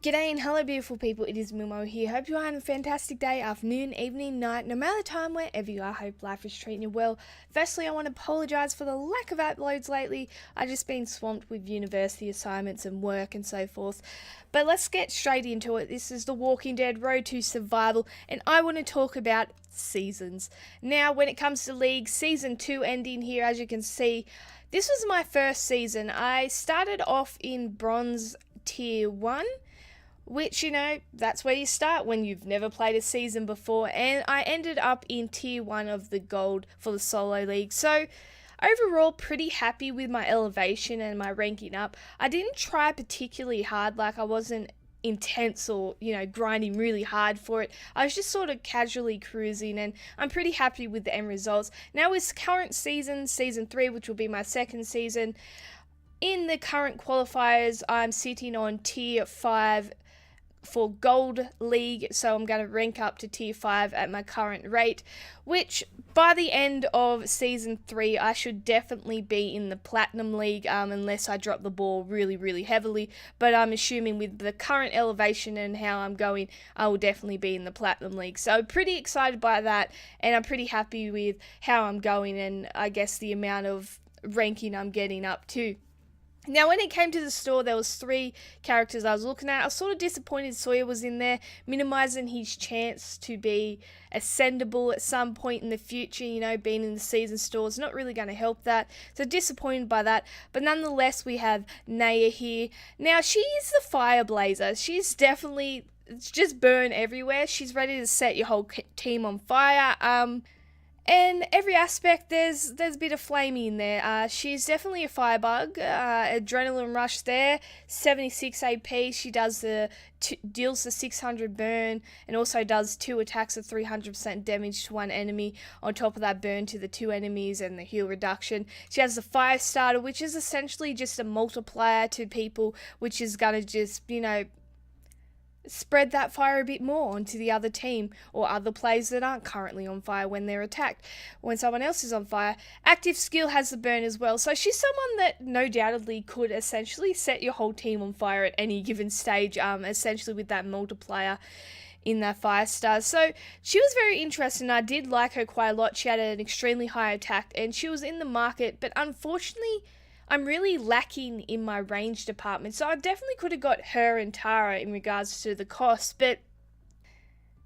G'day and hello beautiful people, it is Mimo here. Hope you're having a fantastic day, afternoon, evening, night, no matter the time wherever you are, hope life is treating you well. Firstly, I want to apologise for the lack of uploads lately. I've just been swamped with university assignments and work and so forth. But let's get straight into it. This is The Walking Dead Road to Survival, and I want to talk about seasons. Now, when it comes to League, Season 2 ending here, as you can see, this was my first season. I started off in Bronze Tier 1, which, that's where you start when you've never played a season before, and I ended up in Tier 1 of the Gold for the Solo League. So, overall, pretty happy with my elevation and my ranking up. I didn't try particularly hard, like I wasn't intense or, grinding really hard for it. I was just sort of casually cruising, and I'm pretty happy with the end results. Now, with current season, Season 3, which will be my second season, in the current qualifiers, I'm sitting on Tier 5 for Gold League, so I'm going to rank up to Tier 5 at my current rate, which by the end of Season 3 I should definitely be in the Platinum League, unless I drop the ball really, really heavily, but I'm assuming with the current elevation and how I'm going, I will definitely be in the Platinum League. So pretty excited by that, and I'm pretty happy with how I'm going and I guess the amount of ranking I'm getting up to. Now, when it came to the store, there was 3 characters I was looking at. I was sort of disappointed Sawyer was in there, minimizing his chance to be ascendable at some point in the future. Being in the season store is not really going to help that. So disappointed by that. But nonetheless, we have Naya here. Now, she is the fire blazer. She's definitely, it's just burn everywhere. She's ready to set your whole team on fire. And every aspect, there's a bit of flamey in there. She's definitely a firebug. Adrenaline rush there, 76 AP. She does deals the 600 burn and also does 2 attacks of 300% damage to one enemy. On top of that, burn to the 2 enemies and the heal reduction. She has the fire starter, which is essentially just a multiplier to people, which is gonna just spread that fire a bit more onto the other team or other players that aren't currently on fire when they're attacked. When someone else is on fire, active skill has the burn as well. So she's someone that no doubtedly could essentially set your whole team on fire at any given stage, essentially with that multiplier in that fire star. So she was very interesting. I did like her quite a lot. She had an extremely high attack and she was in the market, but unfortunately I'm really lacking in my range department, so I definitely could have got her and Tara in regards to the cost, but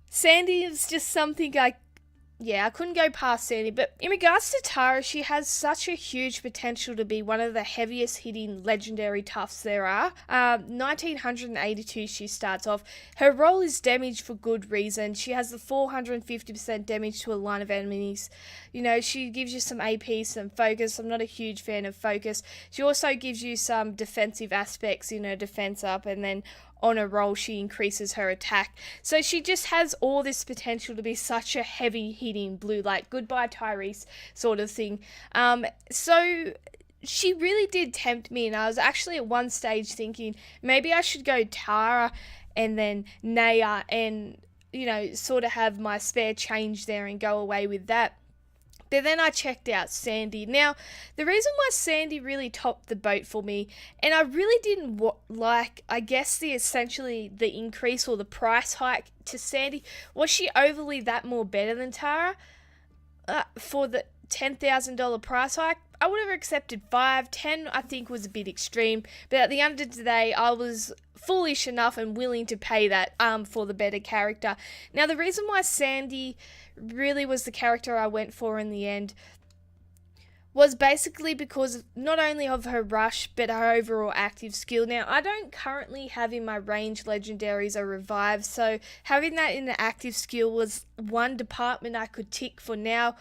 Sandy is just something I couldn't go past Sandy. But in regards to Tara, she has such a huge potential to be one of the heaviest hitting legendary toughs there are. 1982 she starts off. Her role is damage for good reason. She has the 450% damage to a line of enemies. She gives you some AP, some focus. I'm not a huge fan of focus. She also gives you some defensive aspects, defense up, and then on a roll she increases her attack. So she just has all this potential to be such a heavy hitting blue, like goodbye Tyrese sort of thing. So she really did tempt me, and I was actually at one stage thinking maybe I should go Tara and then Naya and sort of have my spare change there and go away with that. But then I checked out Sandy. Now, the reason why Sandy really topped the boat for me, and I really didn't like, I guess, essentially the increase or the price hike to Sandy, was she overly that more better than Tara? For the $10,000 price hike, I would have accepted 5. 10 I think was a bit extreme, but at the end of the day I was foolish enough and willing to pay that for the better character. Now, the reason why Sandy really was the character I went for in the end was basically because not only of her rush, but her overall active skill. Now, I don't currently have in my range legendaries a revive, so having that in the active skill was one department I could tick for now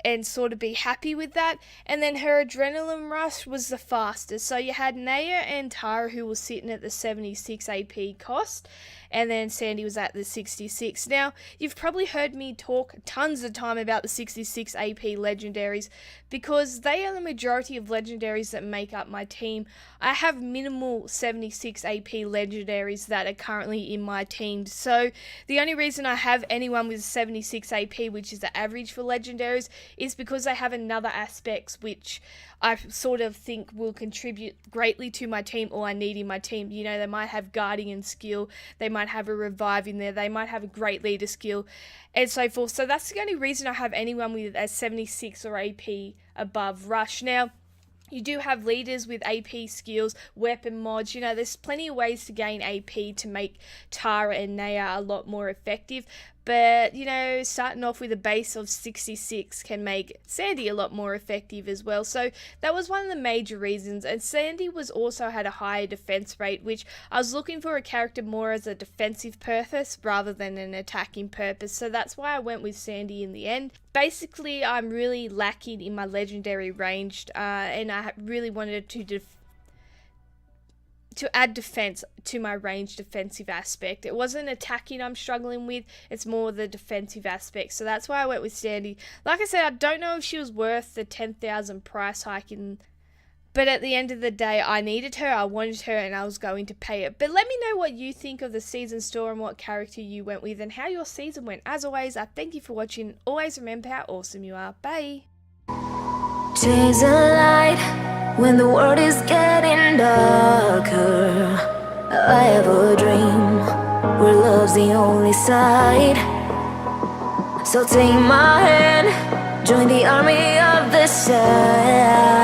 and sort of be happy with that. And then her adrenaline rush was the fastest. So you had Naya and Tara who were sitting at the 76 AP cost, and then Sandy was at the 66. Now, you've probably heard me talk tons of time about the 66 AP legendaries because they are the majority of legendaries that make up my team. I have minimal 76 AP legendaries that are currently in my team. So the only reason I have anyone with 76 AP, which is the average for legendaries, is because they have another aspects which I sort of think will contribute greatly to my team, or I need in my team. You know, they might have guardian skill, they might have a revive in there, they might have a great leader skill, and so forth. So that's the only reason I have anyone with a 76 or AP above Rush. Now, you do have leaders with AP skills, weapon mods, you know, there's plenty of ways to gain AP to make Tara and Naya a lot more effective. But, you know, starting off with a base of 66 can make Sandy a lot more effective as well. So that was one of the major reasons. And Sandy was also had a higher defense rate, which I was looking for a character more as a defensive purpose rather than an attacking purpose. So that's why I went with Sandy in the end. Basically, I'm really lacking in my legendary ranged, and I really wanted to add defense to my range defensive aspect. It wasn't attacking I'm struggling with, it's more the defensive aspect. So that's why I went with Sandy. Like I said, I don't know if she was worth the 10,000 price hike but at the end of the day, I needed her, I wanted her, and I was going to pay it. But let me know what you think of the season store and what character you went with and how your season went. As always, I thank you for watching. Always remember how awesome you are. Bye. Chase a light when the world is getting darker. I have a dream where love's the only side. So take my hand, join the army of the shadow.